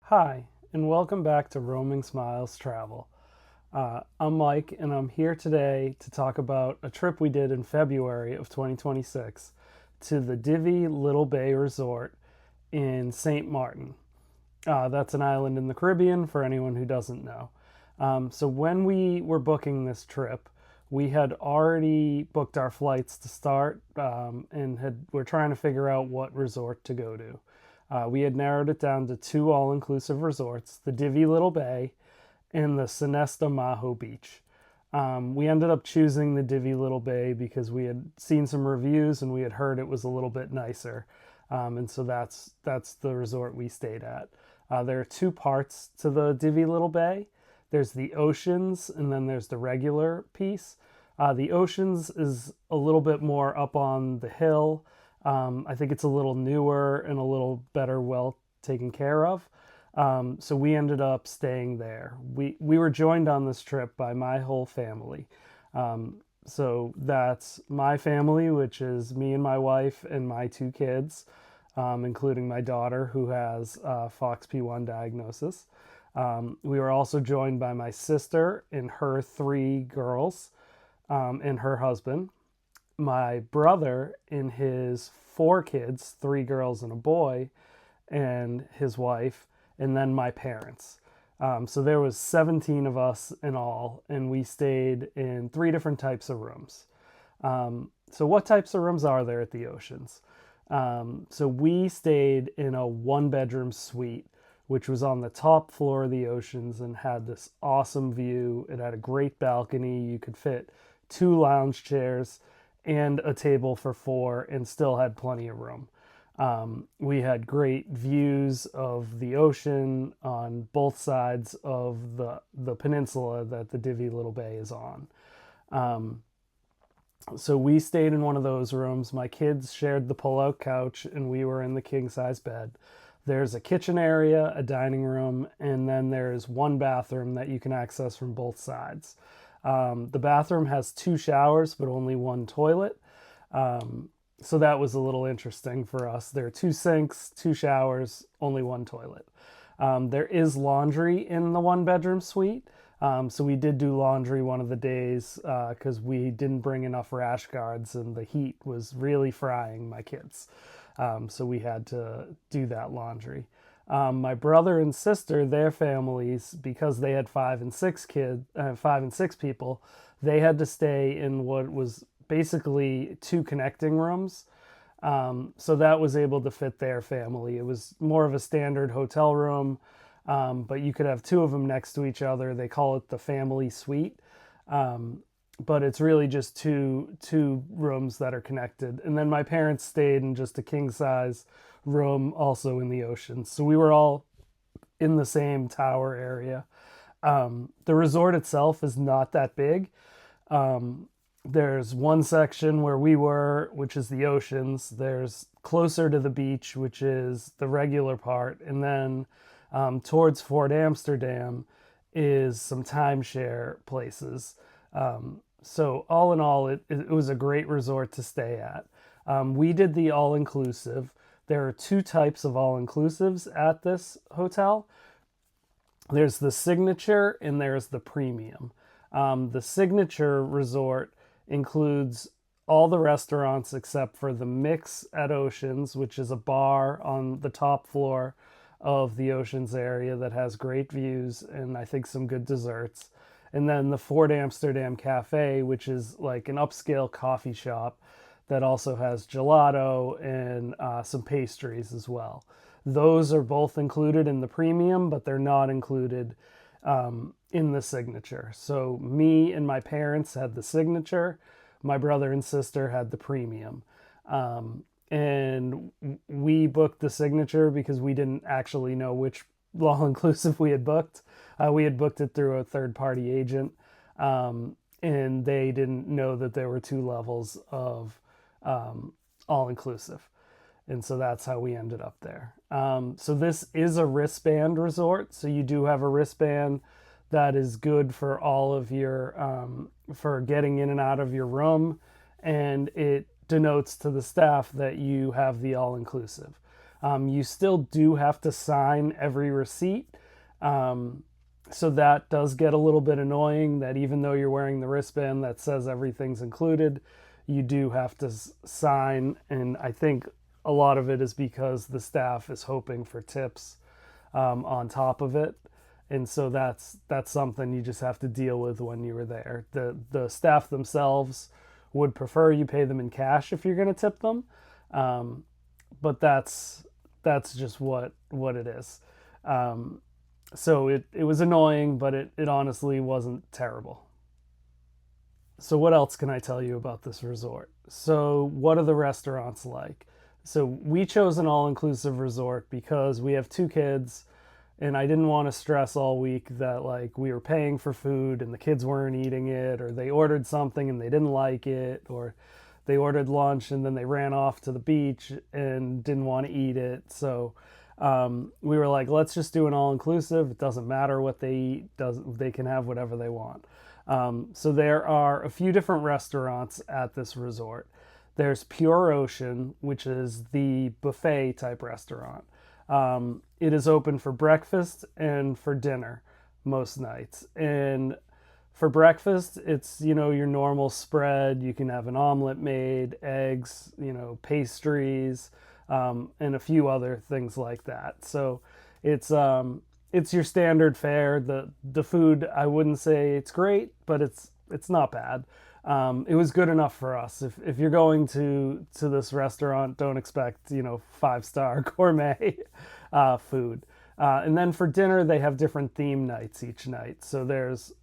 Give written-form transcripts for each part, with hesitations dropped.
Hi, and welcome back to Roaming Smiles Travel. I'm Mike, and I'm here today to talk about a trip we did in February of 2026 to the Divi Little Bay Resort in St. Martin. That's an island in the Caribbean for anyone who doesn't know. So when we were booking this trip, we had already booked our flights to start and we're trying to figure out what resort to go to. We had narrowed it down to two all-inclusive resorts, the Divi Little Bay and the Sonesta Maho Beach. We ended up choosing the Divi Little Bay because we had seen some reviews and we had heard it was a little bit nicer. And so that's the resort we stayed at. There are two parts to the Divi Little Bay. There's the Oceans and then there's the regular piece. The Oceans is a little bit more up on the hill. I think it's a little newer and a little better well taken care of. So we ended up staying there. We were joined on this trip by my whole family. So that's my family, which is me and my wife and my two kids, including my daughter who has FOXP1 diagnosis. We were also joined by my sister and her three girls and her husband, my brother and his four kids, three girls and a boy, and his wife, and then my parents. So there was 17 of us in all, and we stayed in three different types of rooms. So what types of rooms are there at the Oceans? So we stayed in a one-bedroom suite, which was on the top floor of the Oceans and had this awesome view. It had a great balcony. You could fit two lounge chairs and a table for four and still had plenty of room. We had great views of the ocean on both sides of the peninsula that the Divi Little Bay is on. So we stayed in one of those rooms. My kids shared the pull-out couch and we were in the king-size bed. There's a kitchen area, a dining room, and then there's one bathroom that you can access from both sides. The bathroom has two showers, but only one toilet. So that was a little interesting for us. There are two sinks, two showers, only one toilet. There is laundry in the one bedroom suite. So we did do laundry one of the days because we didn't bring enough rash guards and the heat was really frying my kids. So we had to do that laundry. My brother and sister, their families, because they had five and six people, they had to stay in what was basically two connecting rooms. So that was able to fit their family. It was more of a standard hotel room, but you could have two of them next to each other. They call it the family suite. But it's really just two rooms that are connected. And then my parents stayed in just a king size room also in the ocean. So we were all in the same tower area. The resort itself is not that big. There's one section where we were, which is the oceans. There's closer to the beach, which is the regular part. And then towards Fort Amsterdam is some timeshare places. So all in all, it was a great resort to stay at. We did the all-inclusive. There are two types of all-inclusives at this hotel. There's the signature and there's the premium. The signature resort includes all the restaurants except for the Mix at Oceans, which is a bar on the top floor of the Oceans area that has great views and I think some good desserts. And then the Fort Amsterdam Cafe, which is like an upscale coffee shop that also has gelato and some pastries as well. Those are both included in the premium, but they're not included in the signature. So me and my parents had the signature. My brother and sister had the premium. And we booked the signature because we didn't actually know which all-inclusive we had booked. We had booked it through a third-party agent, and they didn't know that there were two levels of all-inclusive. And so that's how we ended up there. So this is a wristband resort. So you do have a wristband that is good for all of your, for getting in and out of your room. And it denotes to the staff that you have the all-inclusive. You still do have to sign every receipt. Um, so that does get a little bit annoying, that even though you're wearing the wristband that says everything's included, you do have to sign. And I think a lot of it is because the staff is hoping for tips on top of it. And so that's something you just have to deal with when you were there. The staff themselves would prefer you pay them in cash if you're going to tip them, um, but that's just what it is. Um, so it was annoying, but it honestly wasn't terrible. So what else can I tell you about this resort? So what are the restaurants like? So we chose an all-inclusive resort because we have two kids, and I didn't want to stress all week that like we were paying for food and the kids weren't eating it, or they ordered something and they didn't like it, or they ordered lunch and then they ran off to the beach and didn't want to eat it. So we were like, let's just do an all-inclusive. It doesn't matter what they eat. They can have whatever they want. So there are a few different restaurants at this resort. There's Pure Ocean, which is the buffet type restaurant. It is open for breakfast and for dinner most nights. And for breakfast, it's, your normal spread. You can have an omelet made, eggs, pastries, and a few other things like that. So it's your standard fare. The food, I wouldn't say it's great, but it's not bad. It was good enough for us. If you're going to this restaurant, don't expect 5-star gourmet food. And then for dinner, they have different theme nights each night. So there's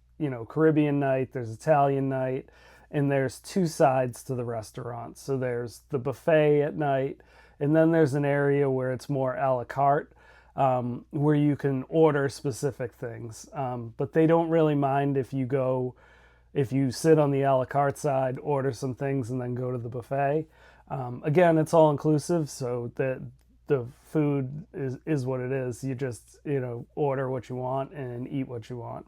Caribbean night, there's Italian night, and there's two sides to the restaurant. So there's the buffet at night, and then there's an area where it's more a la carte, where you can order specific things. But they don't really mind if you sit on the a la carte side, order some things, and then go to the buffet. Again, it's all inclusive, so that the food is what it is. You just order what you want and eat what you want.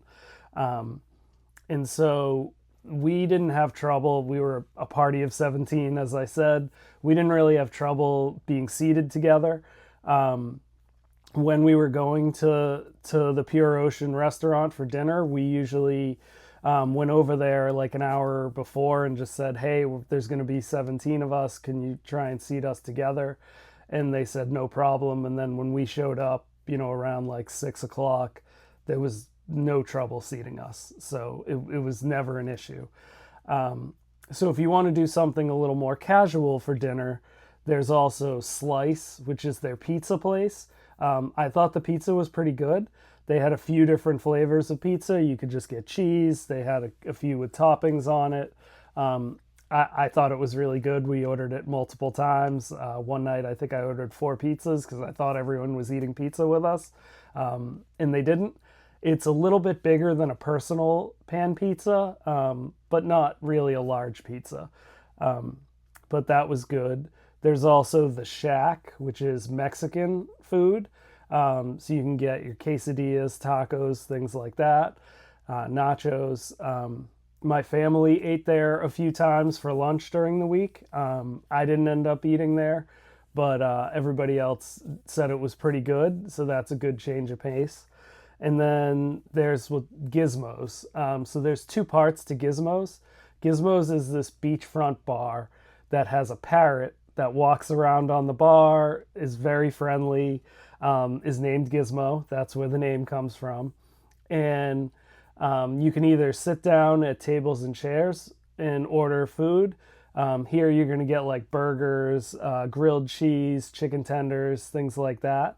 And so we didn't have trouble. We were a party of 17, as I said. We didn't really have trouble being seated together. When we were going to the Pure Ocean restaurant for dinner, we usually went over there like an hour before and just said, hey, there's going to be 17 of us. Can you try and seat us together? And they said, no problem. And then when we showed up, around like 6 o'clock, there was no trouble seating us. So it was never an issue. So if you want to do something a little more casual for dinner, there's also Slice, which is their pizza place. I thought the pizza was pretty good. They had a few different flavors of pizza. You could just get cheese. They had a few with toppings on it. I thought it was really good. We ordered it multiple times. One night, I think I ordered 4 pizzas because I thought everyone was eating pizza with us, and they didn't. It's a little bit bigger than a personal pan pizza, but not really a large pizza. But that was good. There's also the Shack, which is Mexican food. So you can get your quesadillas, tacos, things like that, nachos. My family ate there a few times for lunch during the week. I didn't end up eating there, but everybody else said it was pretty good. So that's a good change of pace. And then there's with Gizmos. So there's 2 parts to Gizmos. Gizmos is this beachfront bar that has a parrot that walks around on the bar, is very friendly, is named Gizmo. That's where the name comes from. And you can either sit down at tables and chairs and order food. Here you're going to get like burgers, grilled cheese, chicken tenders, things like that.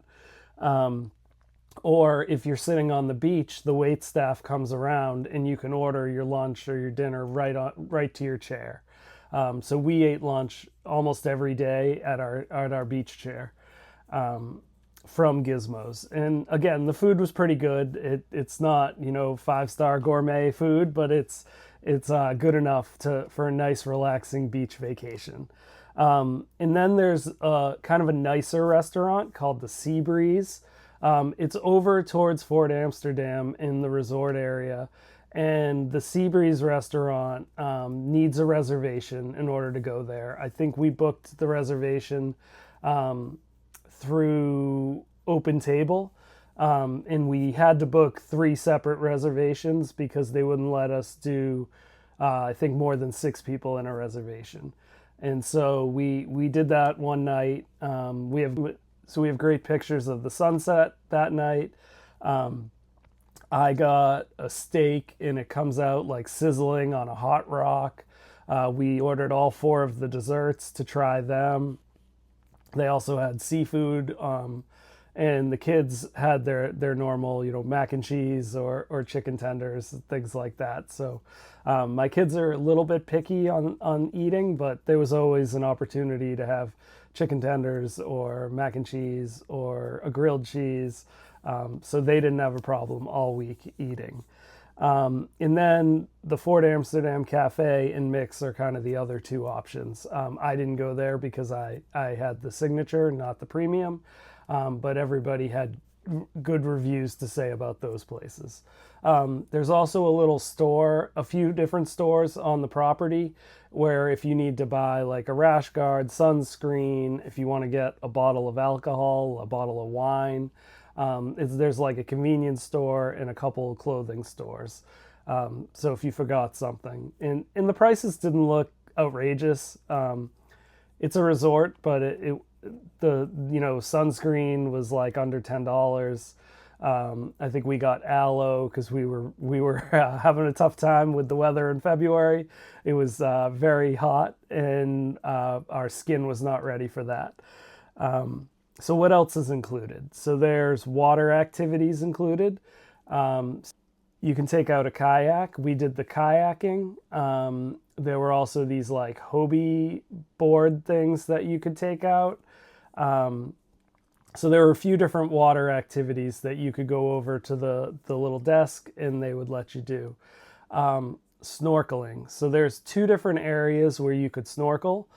Or if you're sitting on the beach, the wait staff comes around and you can order your lunch or your dinner right to your chair. So we ate lunch almost every day at our beach chair from Gizmos. And again, the food was pretty good. It's not 5-star gourmet food, but it's good enough for a nice relaxing beach vacation. And then there's kind of a nicer restaurant called the Sea Breeze. It's over towards Fort Amsterdam in the resort area, and the Sea Breeze restaurant needs a reservation in order to go there. I think we booked the reservation through Open Table. And we had to book 3 separate reservations because they wouldn't let us do, I think, more than 6 people in a reservation. And so we did that one night. We have great pictures of the sunset that night. I got a steak and it comes out like sizzling on a hot rock. We ordered all 4 of the desserts to try them. They also had seafood, and the kids had their normal, mac and cheese or chicken tenders, things like that. So my kids are a little bit picky on eating, but there was always an opportunity to have chicken tenders or mac and cheese or a grilled cheese. So they didn't have a problem all week eating. And then the Fort Amsterdam Cafe and Mix are kind of the other 2 options. I didn't go there because I had the signature, not the premium, but everybody had good reviews to say about those places. There's also a few different stores on the property where if you need to buy like a rash guard, sunscreen, if you want to get a bottle of alcohol, a bottle of wine, there's like a convenience store and a couple of clothing stores. So if you forgot something, and the prices didn't look outrageous. It's a resort, but the sunscreen was like under $10. I think we got aloe because we were having a tough time with the weather in February. It was very hot, and our skin was not ready for that. So what else is included? So there's water activities included. You can take out a kayak. We did the kayaking. There were also these like Hobie board things that you could take out. So there were a few different water activities that you could go over to the little desk and they would let you do. Snorkeling. So there's 2 different areas where you could snorkel.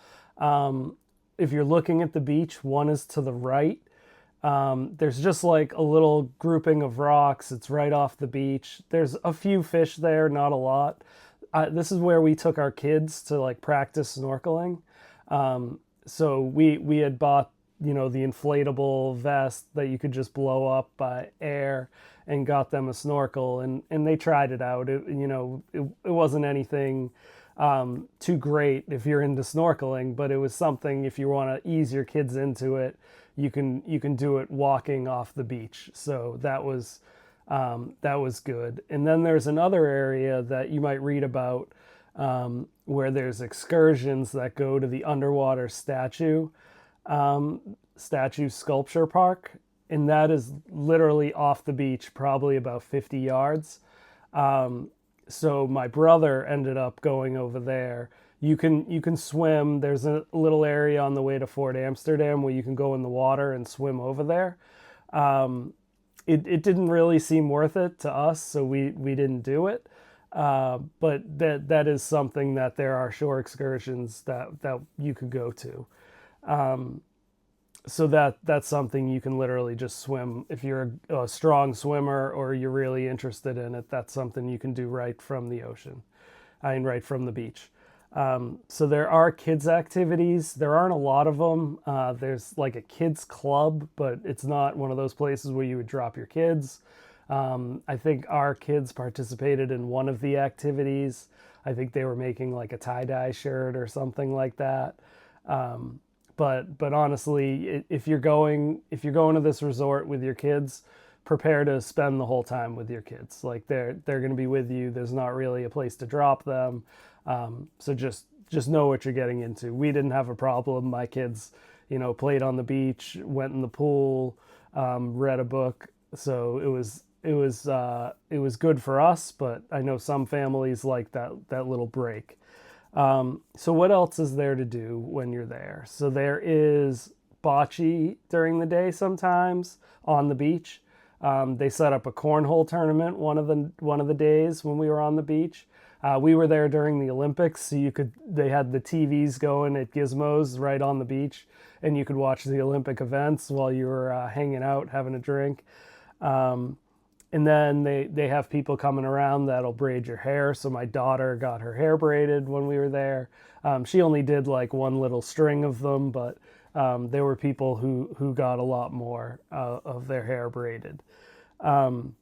If you're looking at the beach, one is to the right. There's just like a little grouping of rocks. It's right off the beach. There's a few fish there, not a lot. This is where we took our kids to like practice snorkeling. So we had bought, the inflatable vest that you could just blow up by air and got them a snorkel, and they tried it out. It wasn't anything too great if you're into snorkeling, but it was something if you want to ease your kids into it, you can do it walking off the beach. So that was good. And then there's another area that you might read about where there's excursions that go to the underwater statue sculpture park, and that is literally off the beach, probably about 50 yards. So my brother ended up going over there. You can swim. There's a little area on the way to Fort Amsterdam where you can go in the water and swim over there. It didn't really seem worth it to us, so we didn't do it. But that is something that there are shore excursions that you could go to. So that's something you can literally just swim. If you're a strong swimmer or you're really interested in it, that's something you can do right from the ocean. Right from the beach. So there are kids activities. There aren't a lot of them. There's like a kids club, but it's not one of those places where you would drop your kids. I think our kids participated in one of the activities. I think they were making like a tie-dye shirt or something like that. But honestly, if you're going to this resort with your kids, prepare to spend the whole time with your kids. Like they're going to be with you. There's not really a place to drop them. So just know what you're getting into. We didn't have a problem. My kids, played on the beach, went in the pool, read a book. So it was good for us, but I know some families like that little break. So what else is there to do when you're there? So there is bocce during the day sometimes on the beach. They set up a cornhole tournament one of the days when we were on the beach. We were there during the Olympics, so they had the TVs going at Gizmos right on the beach, and you could watch the Olympic events while you were hanging out, having a drink. And then they have people coming around that'll braid your hair. So my daughter got her hair braided when we were there. She only did like one little string of them, but there were people who got a lot more of their hair braided. And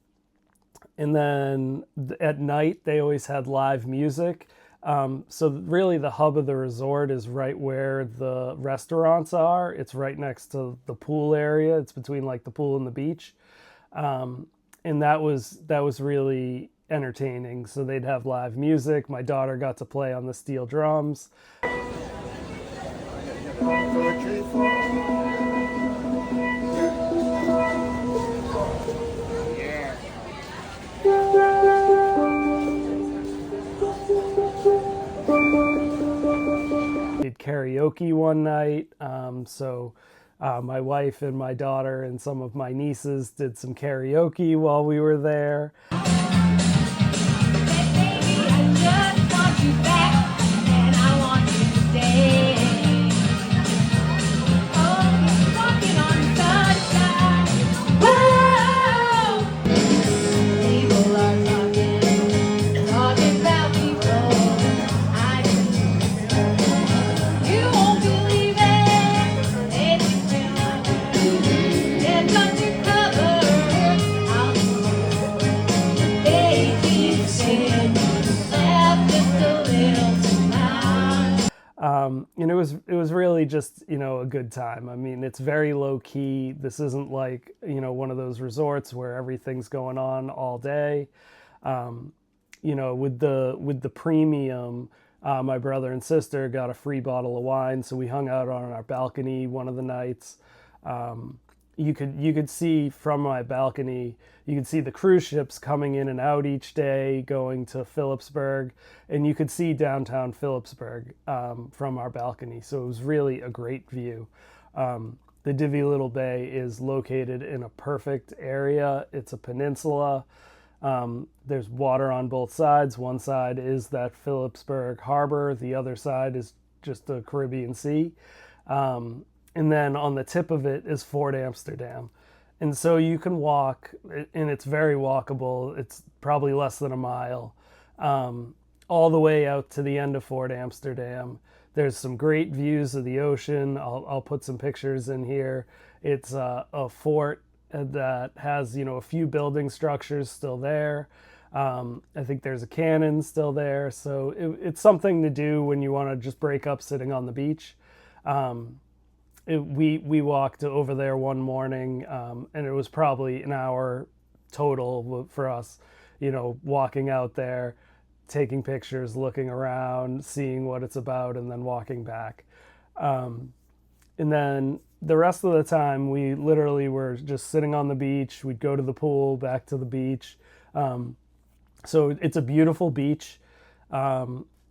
then at night, they always had live music. So really the hub of the resort is right where the restaurants are. It's right next to the pool area. It's between like the pool and the beach. And that was really entertaining. So they'd have live music. My daughter got to play on the steel drums. Did karaoke one night. My wife and my daughter and some of my nieces did some karaoke while we were there. And it was really just, a good time. I mean, it's very low key. This isn't like, one of those resorts where everything's going on all day. With the premium, my brother and sister got a free bottle of wine, so we hung out on our balcony one of the nights. You could see from my balcony, you could see the cruise ships coming in and out each day, going to Phillipsburg, and you could see downtown Phillipsburg from our balcony. So it was really a great view. The Divi Little Bay is located in a perfect area. It's a peninsula. There's water on both sides. One side is that Phillipsburg harbor. The other side is just the Caribbean Sea. And then on the tip of it is Fort Amsterdam. And so you can walk, and it's very walkable. It's probably less than a mile, all the way out to the end of Fort Amsterdam. There's some great views of the ocean. I'll put some pictures in here. It's a fort that has, a few building structures still there. I think there's a cannon still there. So it's something to do when you want to just break up sitting on the beach. We walked over there one morning, and it was probably an hour total for us, walking out there, taking pictures, looking around, seeing what it's about, and then walking back. And then the rest of the time, we literally were just sitting on the beach. We'd go to the pool, back to the beach. So it's a beautiful beach.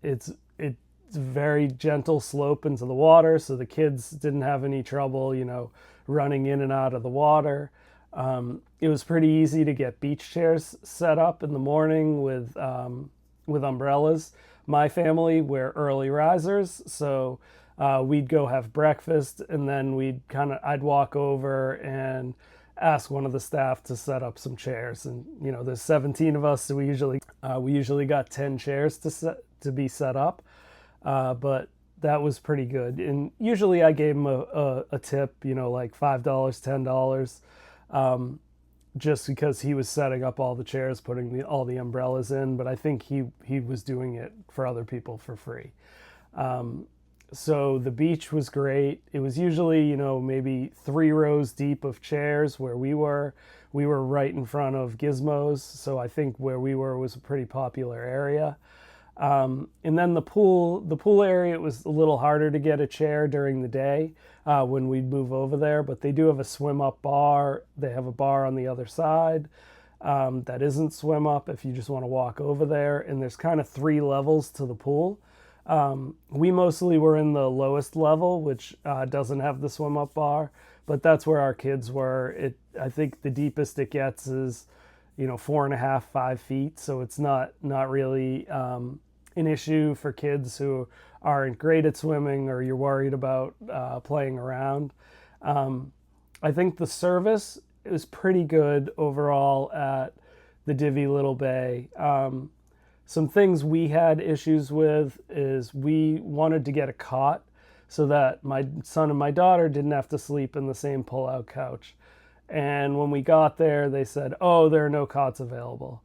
It's a very gentle slope into the water, so the kids didn't have any trouble, running in and out of the water. It was pretty easy to get beach chairs set up in the morning with umbrellas. My family, we're early risers, so we'd go have breakfast, and then I'd walk over and ask one of the staff to set up some chairs. And there's 17 of us, so we usually got 10 chairs to be set up. But that was pretty good. And usually I gave him a tip, like $5, $10, just because he was setting up all the chairs, putting all the umbrellas in. But I think he was doing it for other people for free. So the beach was great. It was usually, maybe 3 rows deep of chairs where we were. We were right in front of Gizmos. So I think where we were was a pretty popular area. And then the pool area, it was a little harder to get a chair during the day when we'd move over there, but they do have a swim up bar. They have a bar on the other side that isn't swim up if you just want to walk over there. And there's kind of 3 levels to the pool. We mostly were in the lowest level, which doesn't have the swim up bar, but that's where our kids were. I think the deepest it gets is 4.5, 5 feet. So it's not really an issue for kids who aren't great at swimming or you're worried about playing around. I think the service is pretty good overall at the Divi Little Bay. Some things we had issues with is we wanted to get a cot. so that my son and my daughter didn't have to sleep in the same pull-out couch. And when we got there, they said, "Oh, there are no cots available."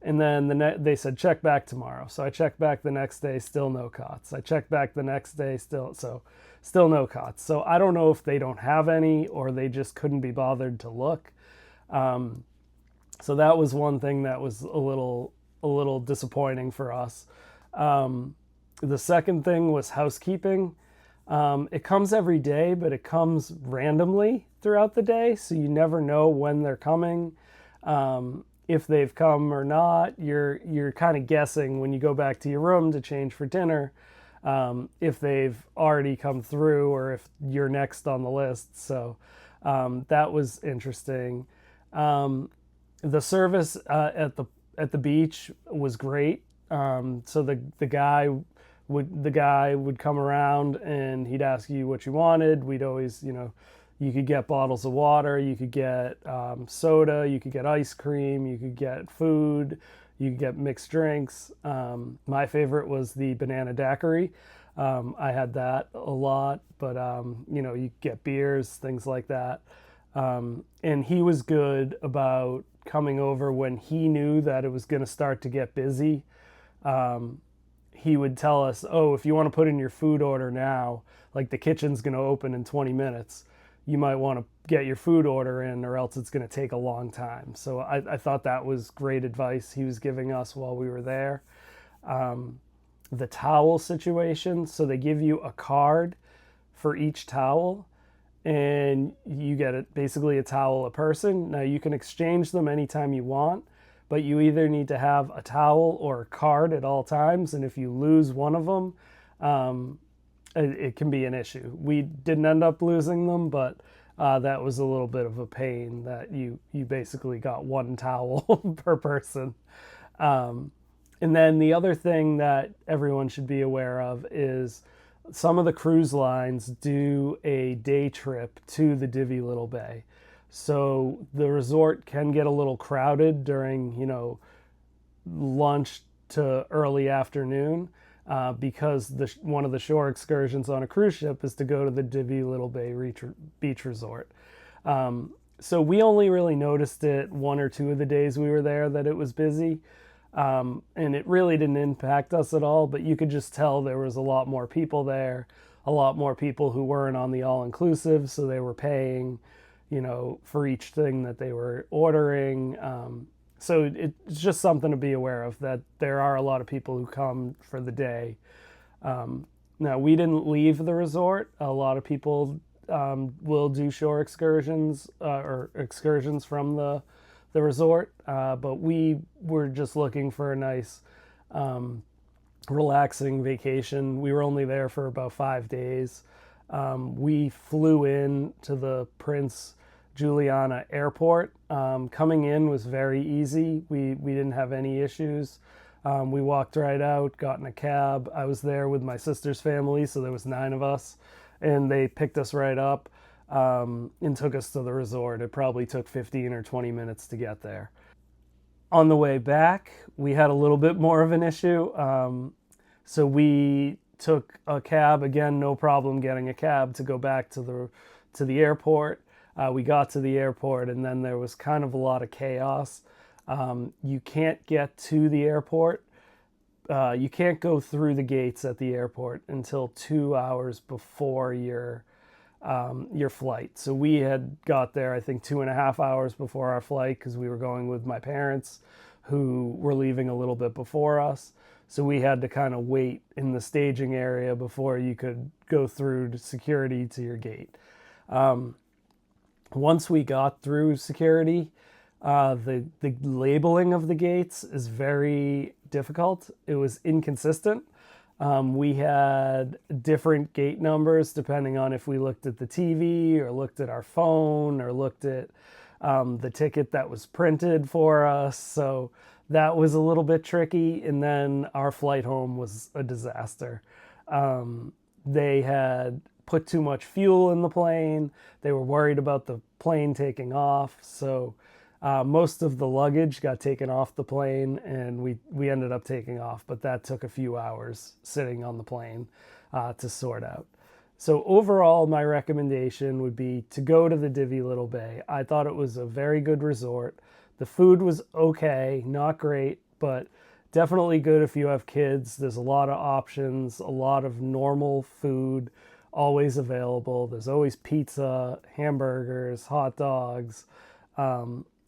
And then they said, "Check back tomorrow." So I checked back the next day, still no cots. I checked back the next day, still no cots. So I don't know if they don't have any or they just couldn't be bothered to look. Um, so that was one thing that was a little disappointing for us. Um, the second thing was housekeeping. It comes every day, but it comes randomly throughout the day, so you never know when they're coming. If they've come or not, you're kind of guessing when you go back to your room to change for dinner, if they've already come through or if you're next on the list. So that was interesting. The service at the beach was great. So the guy would come around and he'd ask you what you wanted. We'd always, you could get bottles of water, you could get soda, you could get ice cream, you could get food, you could get mixed drinks. My favorite was the banana daiquiri. I had that a lot, but you get beers, things like that. And he was good about coming over when he knew that it was going to start to get busy. He would tell us, "Oh, if you want to put in your food order now, like the kitchen's going to open in 20 minutes, you might want to get your food order in or else it's going to take a long time." So I thought that was great advice he was giving us while we were there. The towel situation, so they give you a card for each towel and you get basically a towel a person. Now you can exchange them anytime you want, but you either need to have a towel or a card at all times, and if you lose one of them, it can be an issue. We didn't end up losing them, but that was a little bit of a pain that you basically got one towel per person. And then the other thing that everyone should be aware of is some of the cruise lines do a day trip to the Divi Little Bay. So the resort can get a little crowded during, lunch to early afternoon, because one of the shore excursions on a cruise ship is to go to the Divi Little Bay Beach Resort. So we only really noticed it one or two of the days we were there that it was busy. And it really didn't impact us at all, but you could just tell there was a lot more people there, a lot more people who weren't on the all-inclusive, so they were paying, for each thing that they were ordering. So it's just something to be aware of, that there are a lot of people who come for the day. Now, we didn't leave the resort. A lot of people will do shore excursions or excursions from the resort, but we were just looking for a nice, relaxing vacation. We were only there for about 5 days. We flew in to the Prince Juliana Airport. Coming in was very easy. We didn't have any issues. We walked right out, got in a cab. I was there with my sister's family, so there was 9 of us, and they picked us right up. And took us to the resort. It probably took 15 or 20 minutes to get there. On the way back, we had a little bit more of an issue. So we took a cab, again, no problem getting a cab to go back to the airport. We got to the airport and then there was kind of a lot of chaos. You can't get to the airport. You can't go through the gates at the airport until 2 hours before your flight. So we had got there, I think, 2.5 hours before our flight because we were going with my parents who were leaving a little bit before us. So we had to kind of wait in the staging area before you could go through security to your gate. Once we got through security, the labeling of the gates is very difficult. It was inconsistent. We had different gate numbers depending on if we looked at the TV or looked at our phone or looked at the ticket that was printed for us. So that was a little bit tricky. And then our flight home was a disaster. They had put too much fuel in the plane. They were worried about the plane taking off. So most of the luggage got taken off the plane and we ended up taking off, but that took a few hours sitting on the plane to sort out. So overall, my recommendation would be to go to the Divi Little Bay. I thought it was a very good resort. The food was okay, not great, but definitely good if you have kids. There's a lot of options, a lot of normal food always available. There's always pizza, hamburgers, hot dogs,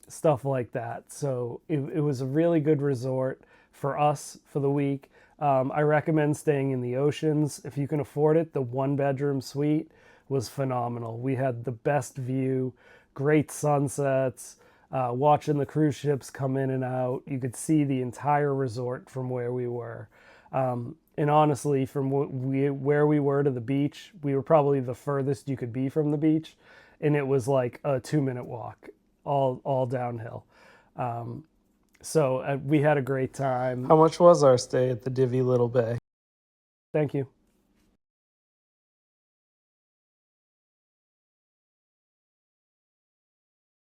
stuff like that. So it was a really good resort for us for the week. I recommend staying in the Oceans if you can afford it. The 1-bedroom suite was phenomenal. We had the best view, great sunsets, watching the cruise ships come in and out. You could see the entire resort from where we were. And honestly, from where we were to the beach, we were probably the furthest you could be from the beach, and it was like a 2-minute walk, all downhill. So we had a great time. How much was our stay at the Divi Little Bay? Thank you.